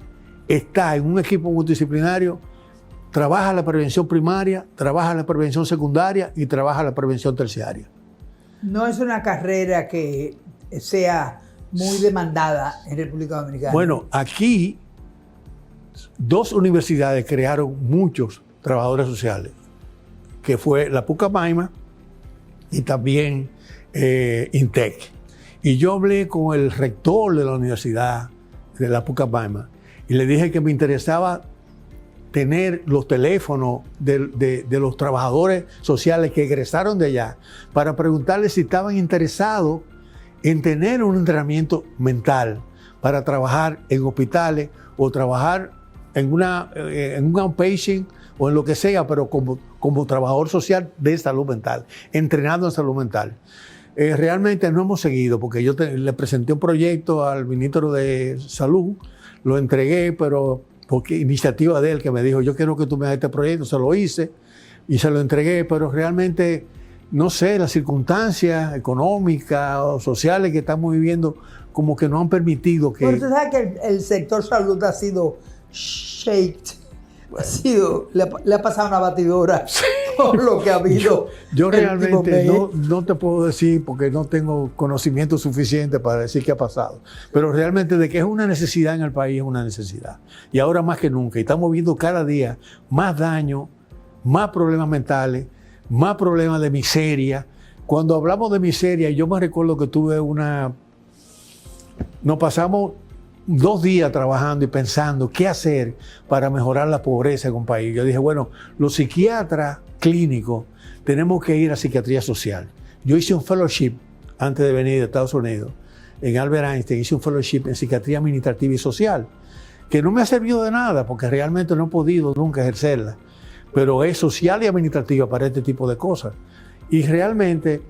está en un equipo multidisciplinario, trabaja la prevención primaria, trabaja la prevención secundaria y trabaja la prevención terciaria. No es una carrera que sea muy demandada en República Dominicana. Bueno, aquí 2 universidades crearon muchos trabajadores sociales, que fue la Pucamaima y también INTEC. Y yo hablé con el rector de la universidad de la Pucamaima y le dije que me interesaba tener los teléfonos de los trabajadores sociales que egresaron de allá para preguntarles si estaban interesados en tener un entrenamiento mental para trabajar en hospitales o trabajar en un outpatient o en lo que sea, pero como trabajador social de salud mental, entrenado en salud mental. Realmente no hemos seguido, porque yo le presenté un proyecto al ministro de Salud, lo entregué, pero porque iniciativa de él, que me dijo, yo quiero que tú me hagas este proyecto, se lo hice y se lo entregué, pero realmente, no sé, las circunstancias económicas o sociales que estamos viviendo como que no han permitido que... Pero usted sabe que el sector salud ha sido shaped, Le ha pasado una batidora por lo que ha habido. Yo realmente no te puedo decir porque no tengo conocimiento suficiente para decir qué ha pasado. Pero realmente de que es una necesidad en el país, es una necesidad. Y ahora más que nunca. Y estamos viendo cada día más daño, más problemas mentales, más problemas de miseria. Cuando hablamos de miseria, yo me recuerdo que nos pasamos 2 días trabajando y pensando qué hacer para mejorar la pobreza en un país. Yo dije, bueno, los psiquiatras clínicos tenemos que ir a psiquiatría social. Yo hice un fellowship antes de venir de Estados Unidos, en Albert Einstein, hice un fellowship en psiquiatría administrativa y social, que no me ha servido de nada porque realmente no he podido nunca ejercerla, pero es social y administrativa para este tipo de cosas. Y realmente,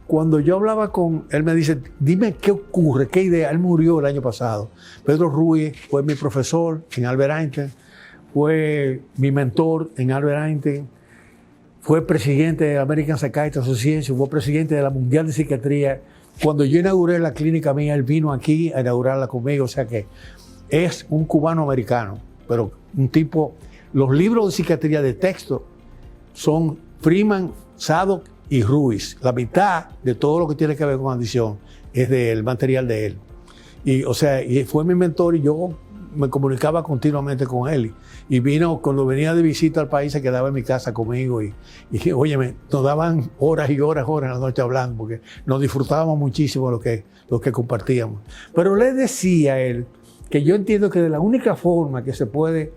cuando yo hablaba con él, me dice, dime qué ocurre, qué idea. Él murió el año pasado. Pedro Ruiz fue mi profesor en Albert Einstein, fue mi mentor en Albert Einstein, fue presidente de la American Psychiatric Association, fue presidente de la Mundial de Psiquiatría. Cuando yo inauguré la clínica mía, él vino aquí a inaugurarla conmigo. O sea que es un cubano-americano, pero un tipo. Los libros de psiquiatría de texto son Freeman, Zadok y Ruiz. La mitad de todo lo que tiene que ver con adicción es del material de él. Y, o sea, y fue mi mentor y yo me comunicaba continuamente con él. Y vino, cuando venía de visita al país, se quedaba en mi casa conmigo. Y óyeme, nos daban horas y horas en la noche hablando, porque nos disfrutábamos muchísimo lo que compartíamos. Pero le decía a él que yo entiendo que de la única forma que se puede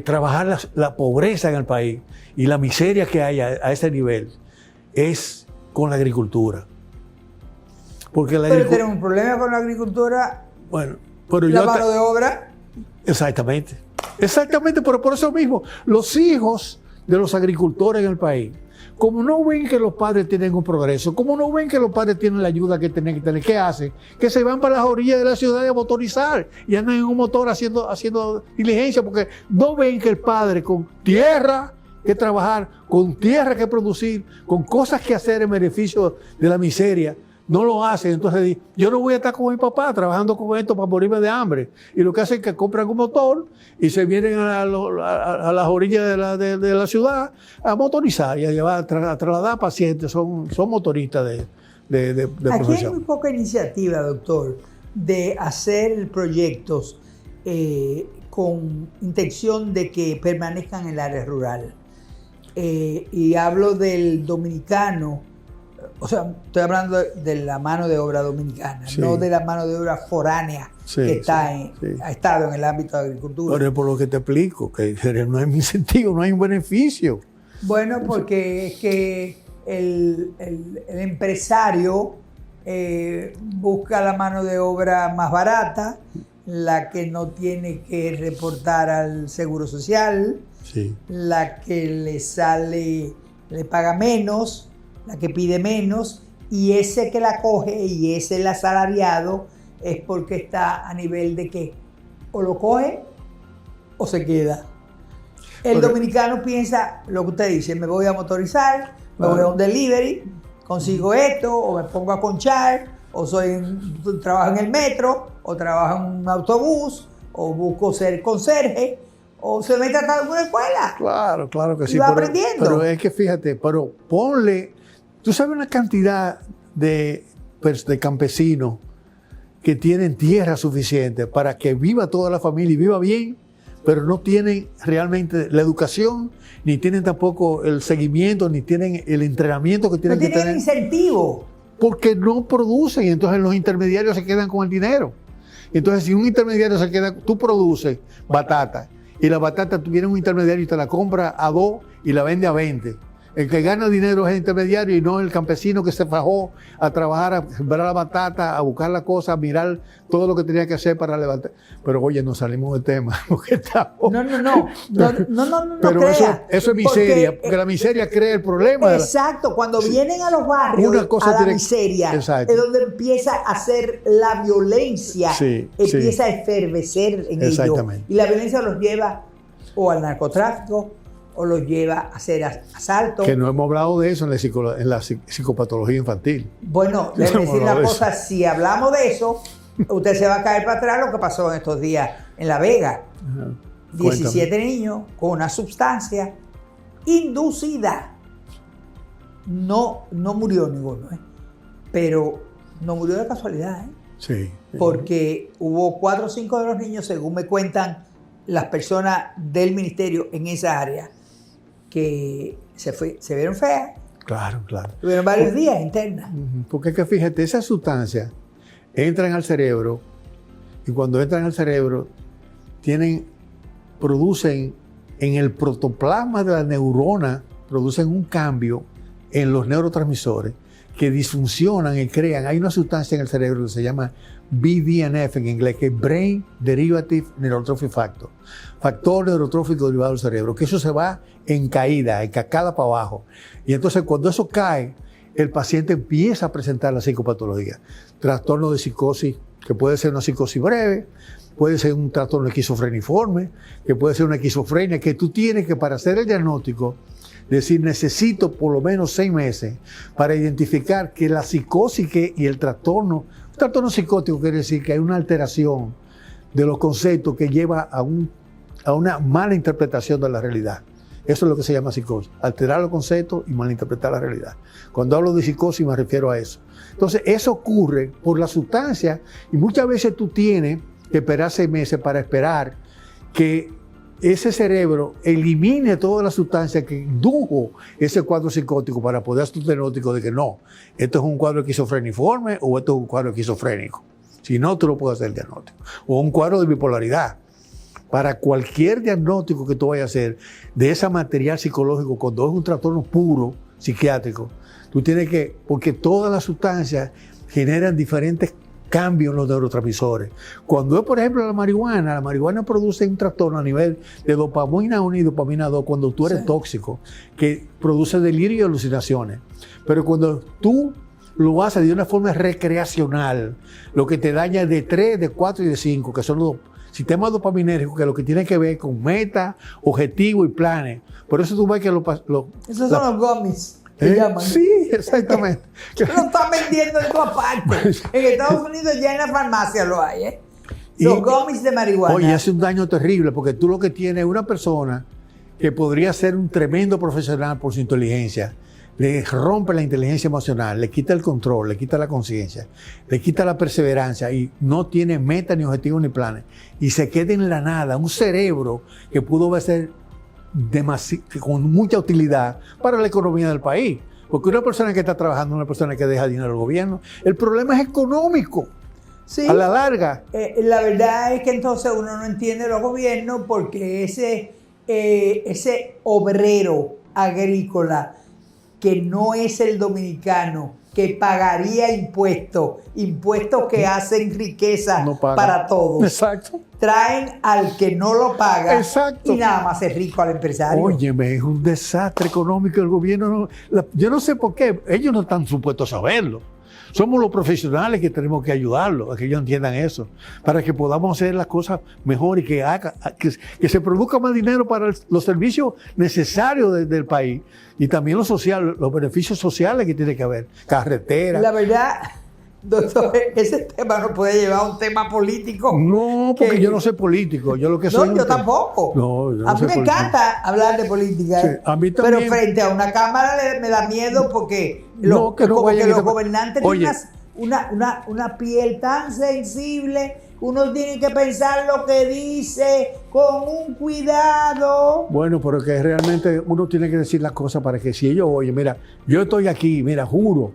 trabajar la pobreza en el país y la miseria que hay a ese nivel es con la agricultura. Porque pero tenemos un problema con la agricultura. Bueno, pero la mano de obra. Exactamente, pero por eso mismo, los hijos de los agricultores en el país, como no ven que los padres tienen un progreso, como no ven que los padres tienen la ayuda que tienen que tener, ¿qué hacen? Que se van para las orillas de la ciudad a motorizar y andan en un motor haciendo diligencia, porque no ven que el padre con tierra que trabajar, con tierra que producir, con cosas que hacer en beneficio de la miseria, no lo hacen. Entonces yo no voy a estar con mi papá trabajando con esto para morirme de hambre. Y lo que hacen es que compran un motor y se vienen a las orillas de la ciudad a motorizar y a trasladar pacientes. Son motoristas de profesión. Aquí hay muy poca iniciativa, doctor, de hacer proyectos con intención de que permanezcan en el área rural. Y hablo del dominicano. O sea, estoy hablando de la mano de obra dominicana, sí, no de la mano de obra foránea, sí, que ha estado en el ámbito de agricultura. Pero es por lo que te explico, que no hay incentivo, no hay un beneficio. Bueno, porque es que el empresario busca la mano de obra más barata, la que no tiene que reportar al Seguro Social, sí, la que le paga menos, la que pide menos, y ese que la coge y ese el asalariado es porque está a nivel de que o lo coge o se queda. El dominicano piensa lo que usted dice, me voy a motorizar, me voy a un delivery, consigo esto, o me pongo a conchar, o trabajo en el metro, o trabajo en un autobús, o busco ser conserje, o se mete hasta en una escuela. Claro que sí. Y va aprendiendo. Pero es que fíjate, pero ponle. Tú sabes una cantidad de campesinos que tienen tierra suficiente para que viva toda la familia y viva bien, pero no tienen realmente la educación, ni tienen tampoco el seguimiento, ni tienen el entrenamiento que tienen que tener. No tienen incentivo. Porque no producen, y entonces los intermediarios se quedan con el dinero. Entonces, si un intermediario se queda, tú produces batata, y la batata tú vienes un intermediario y te la compra a 2 y la vende a 20. El que gana dinero es el intermediario y no el campesino que se fajó a trabajar, a sembrar la batata, a buscar la cosa, a mirar todo lo que tenía que hacer para levantar. Pero oye, nos salimos del tema. Porque estamos... No pero crea. Eso es miseria, porque la miseria crea el problema. Exacto, cuando vienen a los barrios, a la miseria, exacto, es donde empieza a hacer la violencia, empieza a efervecer en ellos. Y la violencia los lleva o al narcotráfico, o los lleva a hacer asaltos. Que no hemos hablado de eso en la psicopatología infantil. Bueno, les voy a decir una cosa, si hablamos de eso, usted se va a caer para atrás lo que pasó en estos días en La Vega. 17 Cuéntame. niños con una sustancia inducida. No murió ninguno, pero no murió de casualidad, Sí. porque hubo 4 o 5 de los niños, según me cuentan las personas del ministerio en esa área, que se vieron feas, Claro, claro. tuvieron varios días internas. Porque es que fíjate, esas sustancias entran al cerebro y cuando entran al cerebro producen en el protoplasma de la neurona, producen un cambio en los neurotransmisores que disfuncionan y crean. Hay una sustancia en el cerebro que se llama BDNF en inglés, que es Brain Derivative Neurotrophic Factor, factor neurotrófico derivado del cerebro, que eso se va en caída, en cascada para abajo. Y entonces cuando eso cae, el paciente empieza a presentar la psicopatología. Trastorno de psicosis, que puede ser una psicosis breve, puede ser un trastorno esquizofreniforme, que puede ser una esquizofrenia, que tú tienes que, para hacer el diagnóstico, decir, necesito por lo menos 6 meses para identificar que la psicosis y el trastorno psicótico quiere decir que hay una alteración de los conceptos que lleva a una mala interpretación de la realidad. Eso es lo que se llama psicosis, alterar los conceptos y malinterpretar la realidad. Cuando hablo de psicosis me refiero a eso. Entonces, eso ocurre por la sustancia y muchas veces tú tienes que esperar 6 meses para esperar que ese cerebro elimine toda la sustancia que indujo ese cuadro psicótico para poder hacer un diagnóstico de que no, esto es un cuadro esquizofreniforme o esto es un cuadro esquizofrénico. Si no, tú no puedes hacer el diagnóstico. O un cuadro de bipolaridad. Para cualquier diagnóstico que tú vayas a hacer de ese material psicológico, cuando es un trastorno puro psiquiátrico, tú tienes que, porque todas las sustancias generan diferentes cambios en los neurotransmisores. Cuando es, por ejemplo, la marihuana produce un trastorno a nivel de dopamina 1 y dopamina 2 cuando tú eres tóxico, que produce delirio y alucinaciones. Pero cuando tú lo haces de una forma recreacional, lo que te daña es de 3, de 4 y de 5, que son los sistemas dopaminérgicos, que lo que tiene que ver con metas, objetivos y planes. Por eso tú ves que Esos son los gummies. Que llaman. Sí, exactamente. Lo están vendiendo en todas partes. En Estados Unidos ya en la farmacia lo hay, Los gummies de marihuana. Oye, hace un daño terrible porque tú lo que tienes es una persona que podría ser un tremendo profesional por su inteligencia. Le rompe la inteligencia emocional, le quita el control, le quita la conciencia, le quita la perseverancia y no tiene meta, ni objetivos, ni planes. Y se queda en la nada, un cerebro que pudo ser con mucha utilidad para la economía del país. Porque una persona que está trabajando, una persona que deja dinero al gobierno, el problema es económico. Sí. A la larga. La verdad es que entonces uno no entiende los gobiernos porque ese obrero agrícola que no es el dominicano, que pagaría impuestos que hacen riqueza no para todos. Exacto. Traen al que no lo paga. Exacto. Y nada más es rico al empresario. Óyeme, es un desastre económico. El gobierno yo no sé por qué. Ellos no están supuestos a saberlo. Somos los profesionales que tenemos que ayudarlos a que ellos entiendan eso, para que podamos hacer las cosas mejor y que se produzca más dinero para los servicios necesarios del país y también los beneficios sociales que tiene que haber, carreteras. La verdad, doctor, ese tema no puede llevar a un tema político. No, porque yo no soy político. Yo lo que soy. No, yo tampoco. No, yo no a mí soy me político. encanta hablar de política. Sí, a mí también. Pero frente a una cámara me da miedo porque No, que no como vayan que a los ir a- gobernantes Oye. tienen una piel tan sensible. Uno tiene que pensar lo que dice con un cuidado. Bueno, pero que realmente uno tiene que decir las cosas para que si ellos oyen, mira, yo estoy aquí, mira, juro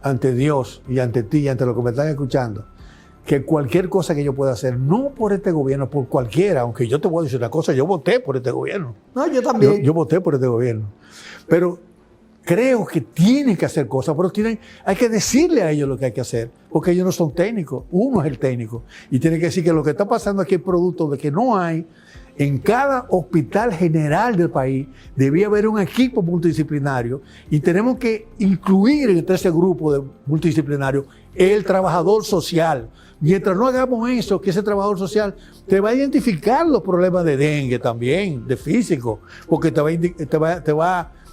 ante Dios y ante ti y ante los que me están escuchando, que cualquier cosa que yo pueda hacer, no por este gobierno, por cualquiera, aunque yo te voy a decir una cosa, yo voté por este gobierno. No, yo también. Yo voté por este gobierno. Pero creo que tienen que hacer cosas, pero hay que decirle a ellos lo que hay que hacer, porque ellos no son técnicos, uno es el técnico. Y tiene que decir que lo que está pasando aquí es producto de que no hay, en cada hospital general del país, debía haber un equipo multidisciplinario y tenemos que incluir entre ese grupo de multidisciplinario el trabajador social. Mientras no hagamos eso, que ese trabajador social te va a identificar los problemas de dengue también, de físico, porque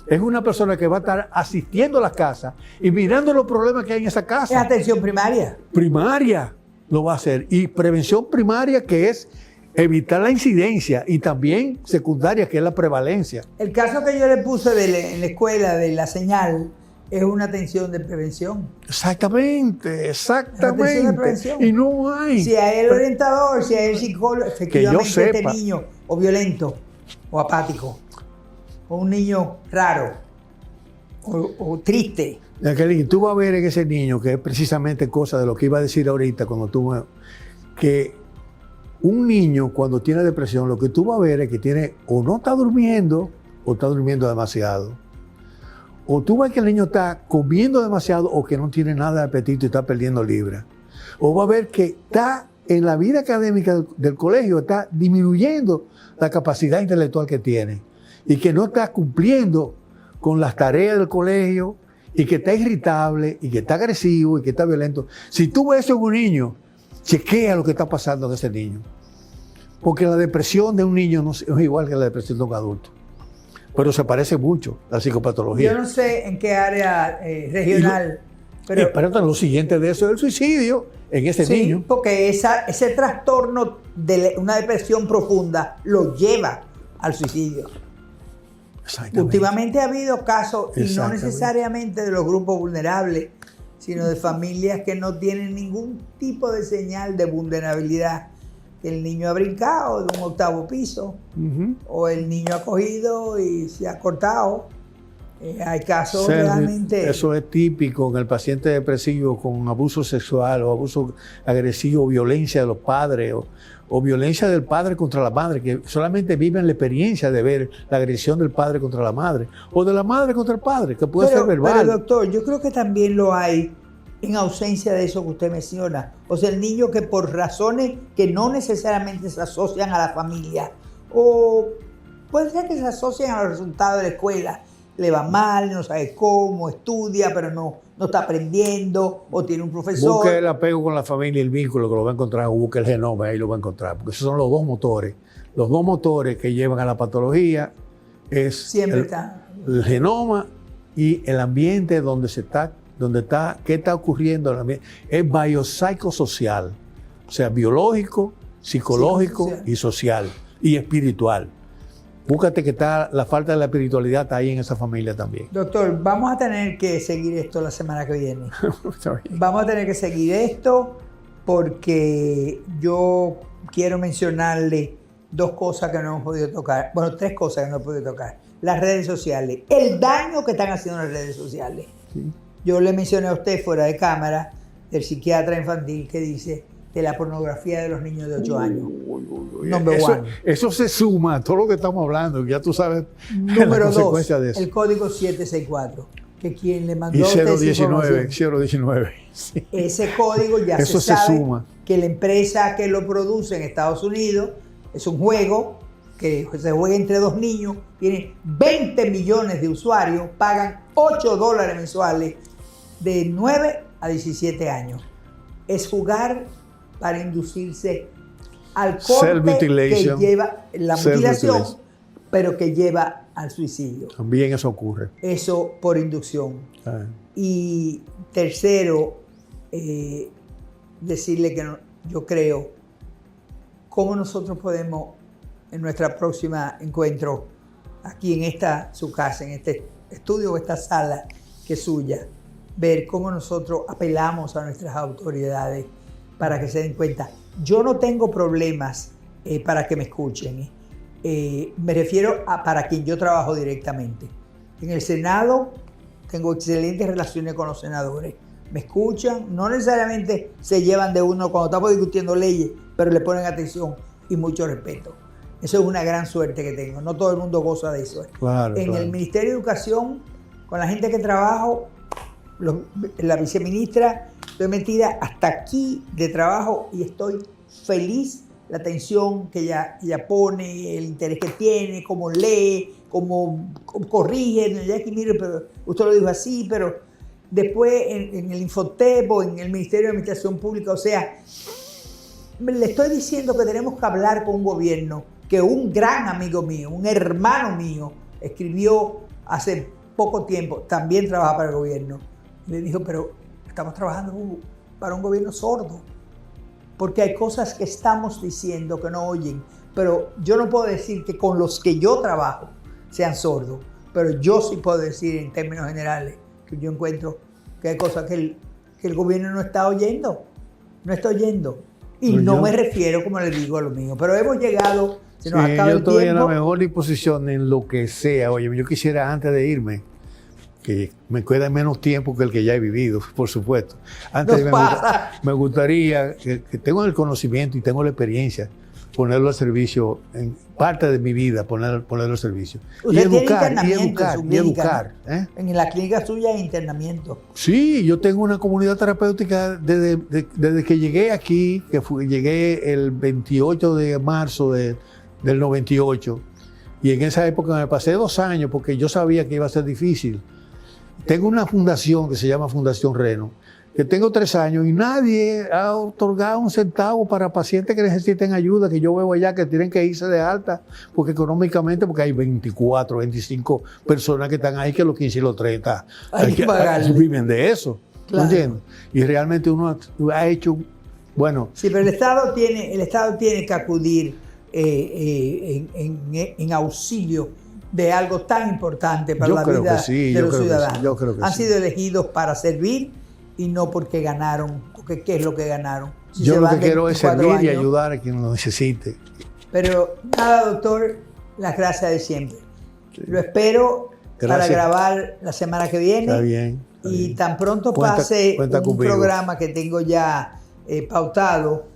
es una persona que va a estar asistiendo a las casas y mirando los problemas que hay en esa Es casa. atención primaria. Primaria lo va a hacer. Y prevención primaria, que es evitar la incidencia y también secundaria, que es la prevalencia. El caso que yo le puse en la escuela de la señal es una atención de prevención. Exactamente. Atención de prevención. Y no hay. Si hay el orientador, si hay el psicólogo, efectivamente este sepa. niño o violento o apático o un niño raro o triste. Jacqueline, tú vas a ver en ese niño, que es precisamente cosa de lo que iba a decir ahorita, que un niño cuando tiene depresión, lo que tú vas a ver es que tiene o no está durmiendo o está durmiendo demasiado. O tú ves que el niño está comiendo demasiado o que no tiene nada de apetito y está perdiendo libras. O va a ver que está en la vida académica del colegio, está disminuyendo la capacidad intelectual que tiene y que no está cumpliendo con las tareas del colegio y que está irritable y que está agresivo y que está violento. Si tú ves eso en un niño, chequea lo que está pasando en ese niño. Porque la depresión de un niño no es igual que la depresión de un adulto. Pero se parece mucho a la psicopatología. Yo no sé en qué área regional. Pero lo siguiente de eso es el suicidio en ese niño. Porque ese trastorno de una depresión profunda lo lleva al suicidio. Últimamente ha habido casos, y no necesariamente de los grupos vulnerables, sino de familias que no tienen ningún tipo de señal de vulnerabilidad. El niño ha brincado de un 8º piso, o el niño ha cogido y se ha cortado. Hay casos realmente... Eso es típico en el paciente depresivo con abuso sexual o abuso agresivo, o violencia de los padres o violencia del padre contra la madre, que solamente viven la experiencia de ver la agresión del padre contra la madre o de la madre contra el padre, que puede ser verbal. Pero doctor, yo creo que también lo hay en ausencia de eso que usted menciona. O sea, el niño que por razones que no necesariamente se asocian a la familia, o puede ser que se asocian a los resultados de la escuela, le va mal, no sabe cómo, estudia, pero no está aprendiendo, o tiene un profesor. Busque el apego con la familia y el vínculo, que lo va a encontrar, o busque el genoma, ahí lo va a encontrar, porque esos son los dos motores. Los dos motores que llevan a la patología es el genoma y el ambiente donde está, qué está ocurriendo. Es biopsicosocial, o sea, biológico, psicológico y social y espiritual. Búscate que está la falta de la espiritualidad está ahí en esa familia también. Doctor, vamos a tener que seguir esto la semana que viene. Vamos a tener que seguir esto porque yo quiero mencionarle 2 cosas que no hemos podido tocar. Bueno, 3 cosas que no hemos podido tocar. Las redes sociales. El daño que están haciendo las redes sociales. Sí. Yo le mencioné a usted fuera de cámara del psiquiatra infantil que dice de la pornografía de los niños de 8 años. Eso se suma a todo lo que estamos hablando, ya tú sabes. Número 2, el código 764, que quien le mandó y a usted 019. Sí. Ese código ya eso se sabe suma. Que la empresa que lo produce en Estados Unidos es un juego que se juega entre 2 niños, tiene 20 millones de usuarios, pagan $8 mensuales de 9 a 17 años. Es jugar para inducirse al corte que lleva la mutilación, pero que lleva al suicidio. También eso ocurre. Eso por inducción. Y tercero, decirle que yo creo cómo nosotros podemos en nuestra próxima encuentro aquí en su casa, en este estudio o esta sala que es suya, ver cómo nosotros apelamos a nuestras autoridades para que se den cuenta. Yo no tengo problemas para que me escuchen. Me refiero a para quien yo trabajo directamente. En el Senado tengo excelentes relaciones con los senadores. Me escuchan, no necesariamente se llevan de uno cuando estamos discutiendo leyes, pero le ponen atención y mucho respeto. Eso es una gran suerte que tengo. No todo el mundo goza de eso. Claro. El Ministerio de Educación, con la gente que trabajo, la viceministra, estoy metida hasta aquí de trabajo y estoy feliz. La atención que ella pone, el interés que tiene, cómo lee, cómo corrige. Jackie, mire, pero usted lo dijo así, pero después en el Infotep o en el Ministerio de Administración Pública, o sea, le estoy diciendo que tenemos que hablar con un gobierno que un gran amigo mío, un hermano mío, escribió hace poco tiempo, también trabaja para el gobierno. Le dijo, pero estamos trabajando para un gobierno sordo. porque hay cosas que estamos diciendo que no oyen, pero yo no puedo decir que con los que yo trabajo sean sordos, pero yo sí puedo decir en términos generales que yo encuentro que hay cosas que el gobierno no está oyendo. Y Pero no me refiero, como le digo, a lo mío. Pero hemos llegado, se nos acaba yo el estoy en la tiempo. mejor disposición en lo que sea. Oye, yo quisiera antes de irme, que me queda menos tiempo que el que ya he vivido, por supuesto. Antes Nos pasa. me gustaría, que tengo el conocimiento y tengo la experiencia, ponerlo al servicio, en parte de mi vida, ponerlo al servicio. Usted tiene educar, internamiento en su clínica, educar. ¿no? En la clínica suya hay internamiento. Sí, yo tengo una comunidad terapéutica desde que llegué aquí, llegué el 28 de marzo del 98, y en esa época me pasé 2 años porque yo sabía que iba a ser difícil. Tengo una fundación que se llama Fundación Reno, que tengo 3 años y nadie ha otorgado un centavo para pacientes que necesiten ayuda, que yo veo allá que tienen que irse de alta, porque económicamente, porque hay 24, 25 personas que están ahí, que los 15 y los 30 Hay que pagarle. viven de eso. Claro. ¿Entiendes? Y realmente uno ha hecho, bueno. Sí, pero el Estado tiene que acudir en auxilio de algo tan importante para la vida de los ciudadanos. Yo creo que Han sí. sido elegidos para servir y no porque ganaron, porque ¿qué es lo que ganaron? Si Yo se lo van que quiero es 24 servir y años. ayudar a quien lo necesite. Pero nada, doctor, las gracias de siempre. Lo espero para Gracias. grabar la semana que viene. Está bien. Está Y bien. tan pronto Cuenta pase un conmigo. programa que tengo ya pautado,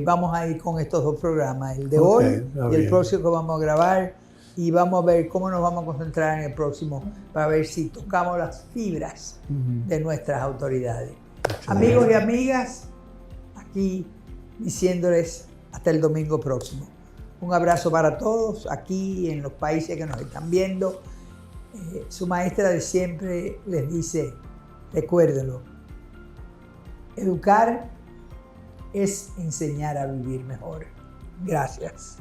vamos a ir con estos 2 programas, el de Ok, hoy está y el bien. próximo que vamos a grabar, y vamos a ver cómo nos vamos a concentrar en el próximo para ver si tocamos las fibras de nuestras autoridades. Amigos y amigas, aquí diciéndoles hasta el domingo próximo. Un abrazo para todos aquí en los países que nos están viendo. Su maestra de siempre les dice, recuérdelo, educar es enseñar a vivir mejor. Gracias.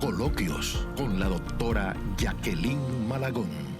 Coloquios con la doctora Jacqueline Malagón.